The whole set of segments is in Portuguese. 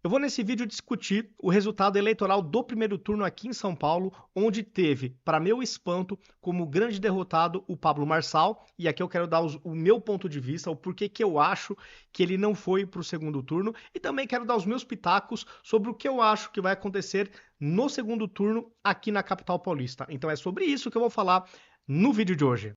Eu vou nesse vídeo discutir o resultado eleitoral do primeiro turno aqui em São Paulo, onde teve, para meu espanto, como grande derrotado o Pablo Marçal, e aqui eu quero dar o meu ponto de vista, o porquê que eu acho que ele não foi para o segundo turno, e também quero dar os meus pitacos sobre o que eu acho que vai acontecer no segundo turno aqui na capital paulista. Então é sobre isso que eu vou falar no vídeo de hoje.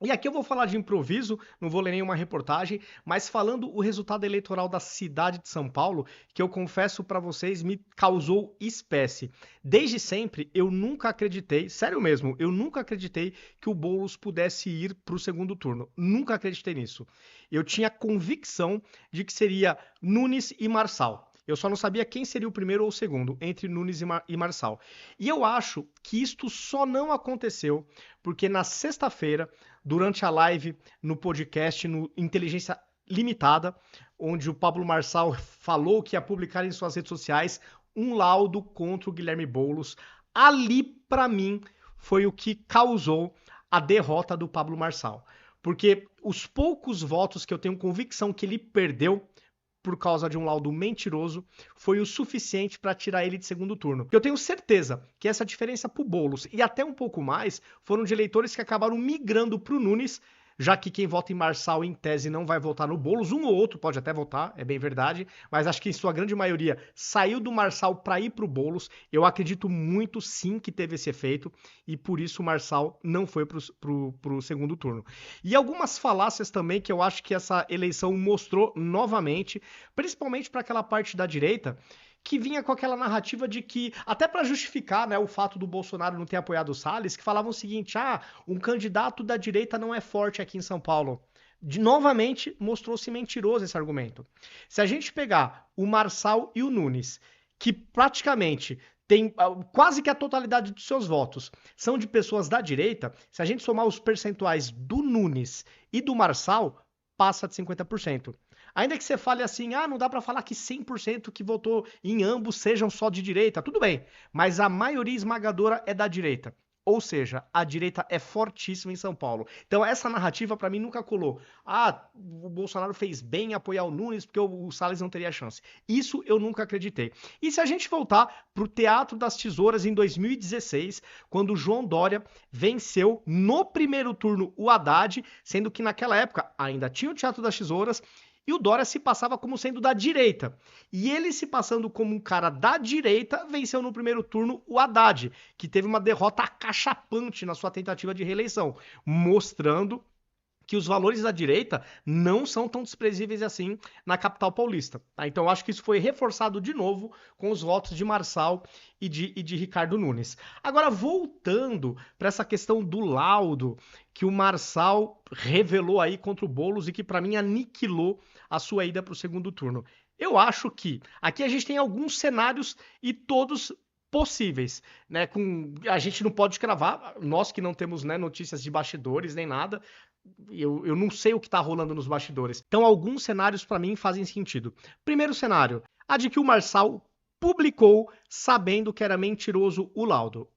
E aqui eu vou falar de improviso, não vou ler nenhuma reportagem, mas falando o resultado eleitoral da cidade de São Paulo, que eu confesso para vocês me causou espécie. Desde sempre eu nunca acreditei, sério mesmo, eu nunca acreditei que o Boulos pudesse ir para o segundo turno. Nunca acreditei nisso. Eu tinha convicção de que seria Nunes e Marçal. Eu só não sabia quem seria o primeiro ou o segundo, entre Nunes e Marçal. E eu acho que isto só não aconteceu porque na sexta-feira, durante a live no podcast, no Inteligência Limitada, onde o Pablo Marçal falou que ia publicar em suas redes sociais um laudo contra o Guilherme Boulos, ali, para mim, foi o que causou a derrota do Pablo Marçal. Porque os poucos votos que eu tenho convicção que ele perdeu por causa de um laudo mentiroso, foi o suficiente para tirar ele de segundo turno. Eu tenho certeza que essa diferença para o Boulos e até um pouco mais foram de eleitores que acabaram migrando para o Nunes, já que quem vota em Marçal, em tese, não vai votar no Boulos. Um ou outro pode até votar, é bem verdade, mas acho que em sua grande maioria saiu do Marçal para ir para o Boulos. Eu acredito muito, sim, que teve esse efeito, e por isso o Marçal não foi para o segundo turno. E algumas falácias também que eu acho que essa eleição mostrou novamente, principalmente para aquela parte da direita, que vinha com aquela narrativa de que, até para justificar, né, o fato do Bolsonaro não ter apoiado o Salles, que falavam o seguinte: um candidato da direita não é forte aqui em São Paulo. Novamente, mostrou-se mentiroso esse argumento. Se a gente pegar o Marçal e o Nunes, que praticamente tem quase que a totalidade dos seus votos são de pessoas da direita, se a gente somar os percentuais do Nunes e do Marçal, passa de 50%. Ainda que você fale assim, não dá para falar que 100% que votou em ambos sejam só de direita, tudo bem, mas a maioria esmagadora é da direita. Ou seja, a direita é fortíssima em São Paulo. Então essa narrativa para mim nunca colou. O Bolsonaro fez bem em apoiar o Nunes porque o Salles não teria chance. Isso eu nunca acreditei. E se a gente voltar pro Teatro das Tesouras em 2016, quando o João Dória venceu no primeiro turno o Haddad, sendo que naquela época ainda tinha o Teatro das Tesouras, e o Dória se passava como sendo da direita. E ele se passando como um cara da direita, venceu no primeiro turno o Haddad, que teve uma derrota acachapante na sua tentativa de reeleição, mostrando que os valores da direita não são tão desprezíveis assim na capital paulista. Tá? Então eu acho que isso foi reforçado de novo com os votos de Marçal e de Ricardo Nunes. Agora, voltando para essa questão do laudo que o Marçal revelou aí contra o Boulos e que para mim aniquilou a sua ida para o segundo turno. Eu acho que aqui a gente tem alguns cenários e todos possíveis, né? A gente não pode cravar, nós que não temos, né, notícias de bastidores nem nada, eu não sei o que tá rolando nos bastidores. Então, alguns cenários para mim fazem sentido. Primeiro cenário, a de que o Marçal publicou sabendo que era mentiroso o laudo.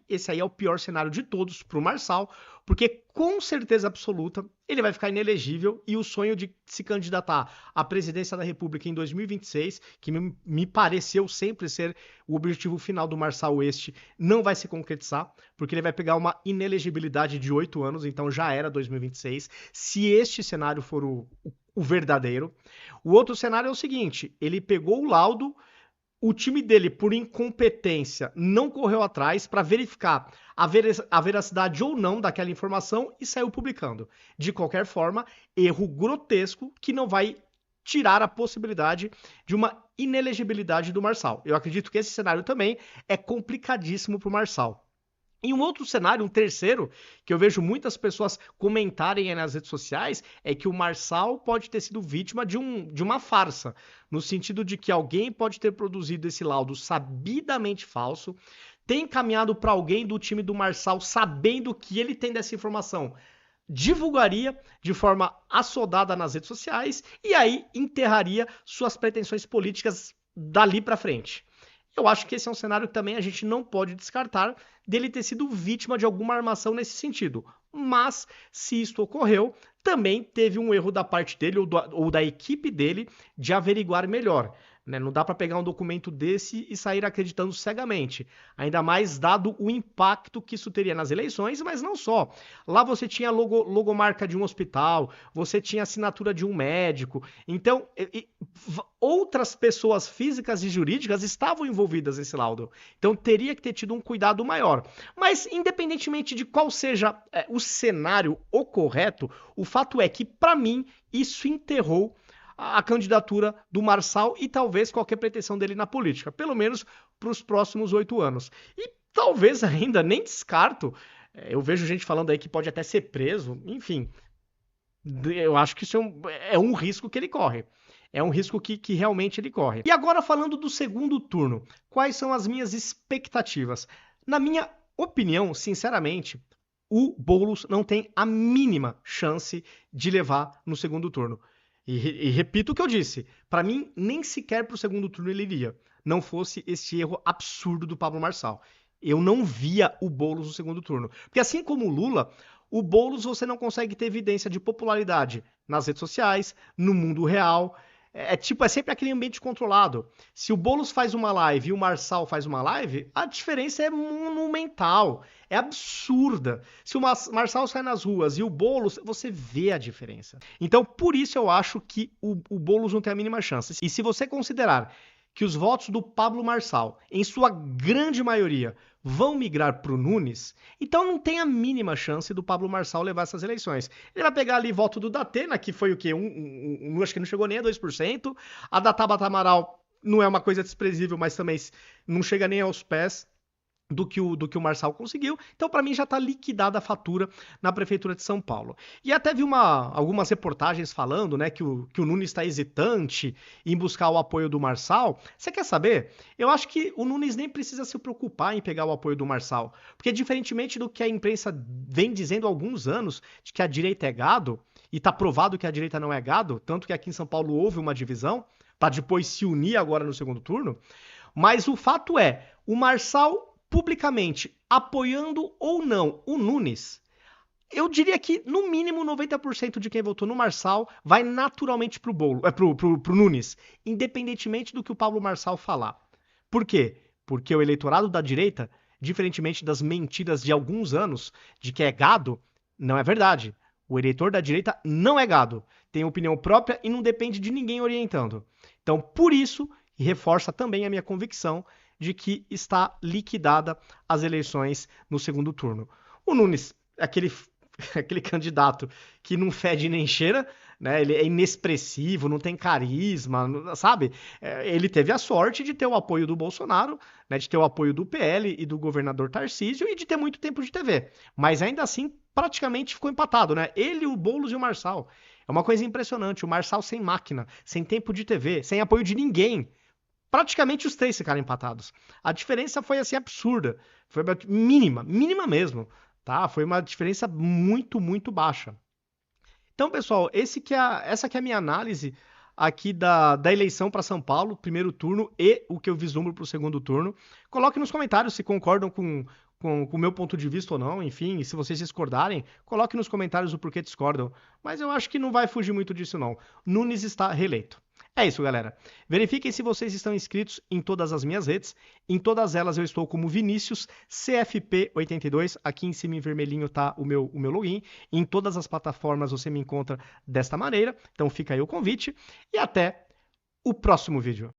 Esse aí é o pior cenário de todos pro Marçal, porque com certeza absoluta ele vai ficar inelegível e o sonho de se candidatar à presidência da República em 2026, que me pareceu sempre ser o objetivo final do Marçal não vai se concretizar, porque ele vai pegar uma inelegibilidade de 8 anos, então já era 2026, se este cenário for o verdadeiro. O outro cenário é o seguinte, ele pegou o laudo, o time dele, por incompetência, não correu atrás para verificar a veracidade ou não daquela informação e saiu publicando. De qualquer forma, erro grotesco que não vai tirar a possibilidade de uma inelegibilidade do Marçal. Eu acredito que esse cenário também é complicadíssimo para o Marçal. E um outro cenário, um terceiro, que eu vejo muitas pessoas comentarem aí nas redes sociais, é que o Marçal pode ter sido vítima de uma farsa, no sentido de que alguém pode ter produzido esse laudo sabidamente falso, ter encaminhado para alguém do time do Marçal sabendo que ele tem dessa informação, divulgaria de forma assodada nas redes sociais e aí enterraria suas pretensões políticas dali para frente. Eu acho que esse é um cenário que também a gente não pode descartar dele ter sido vítima de alguma armação nesse sentido. Mas, se isso ocorreu, também teve um erro da parte dele ou da equipe dele de averiguar melhor. Né? Não dá para pegar um documento desse e sair acreditando cegamente. Ainda mais dado o impacto que isso teria nas eleições, mas não só. Lá você tinha logomarca de um hospital, você tinha assinatura de um médico. Então, outras pessoas físicas e jurídicas estavam envolvidas nesse laudo. Então, teria que ter tido um cuidado maior. Mas, independentemente de qual seja o cenário o correto, o fato é que, para mim, isso enterrou a candidatura do Marçal e talvez qualquer pretensão dele na política, pelo menos para os próximos 8 anos. E talvez ainda, nem descarto, eu vejo gente falando aí que pode até ser preso, enfim, eu acho que isso é um risco que ele corre. É um risco que realmente ele corre. E agora falando do segundo turno, quais são as minhas expectativas? Na minha opinião, sinceramente, o Boulos não tem a mínima chance de levar no segundo turno. E repito o que eu disse, para mim, nem sequer para o segundo turno ele iria, não fosse esse erro absurdo do Pablo Marçal. Eu não via o Boulos no segundo turno. Porque assim como o Lula, o Boulos você não consegue ter evidência de popularidade nas redes sociais, no mundo real. É sempre aquele ambiente controlado. Se o Boulos faz uma live e o Marçal faz uma live, a diferença é monumental, é absurda. Se o Marçal sai nas ruas e o Boulos, você vê a diferença. Então, por isso eu acho que o Boulos não tem a mínima chance. E se você considerar que os votos do Pablo Marçal, em sua grande maioria, vão migrar para o Nunes, então não tem a mínima chance do Pablo Marçal levar essas eleições. Ele vai pegar ali voto do Datena, que foi o quê? Acho que não chegou nem a 2%. A da Tabata Amaral não é uma coisa desprezível, mas também não chega nem aos pés do que o Marçal conseguiu. Então, para mim, já está liquidada a fatura na Prefeitura de São Paulo. E até vi algumas reportagens falando, né, que o Nunes está hesitante em buscar o apoio do Marçal. Você quer saber? Eu acho que o Nunes nem precisa se preocupar em pegar o apoio do Marçal. Porque, diferentemente do que a imprensa vem dizendo há alguns anos, de que a direita é gado, e está provado que a direita não é gado, tanto que aqui em São Paulo houve uma divisão, para depois se unir agora no segundo turno. Mas o fato é, o Marçal publicamente apoiando ou não o Nunes, eu diria que no mínimo 90% de quem votou no Marçal vai naturalmente pro Nunes, independentemente do que o Pablo Marçal falar. Por quê? Porque o eleitorado da direita, diferentemente das mentiras de alguns anos de que é gado, não é verdade. O eleitor da direita não é gado, tem opinião própria e não depende de ninguém orientando. Então, por isso, e reforça também a minha convicção de que está liquidada as eleições no segundo turno. O Nunes, aquele candidato que não fede nem cheira, né? Ele é inexpressivo, não tem carisma, sabe? Ele teve a sorte de ter o apoio do Bolsonaro, né? De ter o apoio do PL e do governador Tarcísio e de ter muito tempo de TV. Mas ainda assim, praticamente ficou empatado, né? Ele, o Boulos e o Marçal. É uma coisa impressionante. O Marçal sem máquina, sem tempo de TV, sem apoio de ninguém. Praticamente os três ficaram empatados. A diferença foi assim absurda. Foi mínima mesmo. Tá? Foi uma diferença muito, muito baixa. Então, pessoal, essa que é a minha análise aqui da eleição para São Paulo, primeiro turno, e o que eu vislumbro para o segundo turno. Coloque nos comentários se concordam com o meu ponto de vista ou não, enfim, se vocês discordarem, coloque nos comentários o porquê discordam. Mas eu acho que não vai fugir muito disso, não. Nunes está reeleito. É isso, galera. Verifiquem se vocês estão inscritos em todas as minhas redes. Em todas elas eu estou como Vinícius CFP82. Aqui em cima em vermelhinho tá o meu login. Em todas as plataformas você me encontra desta maneira. Então fica aí o convite. E até o próximo vídeo.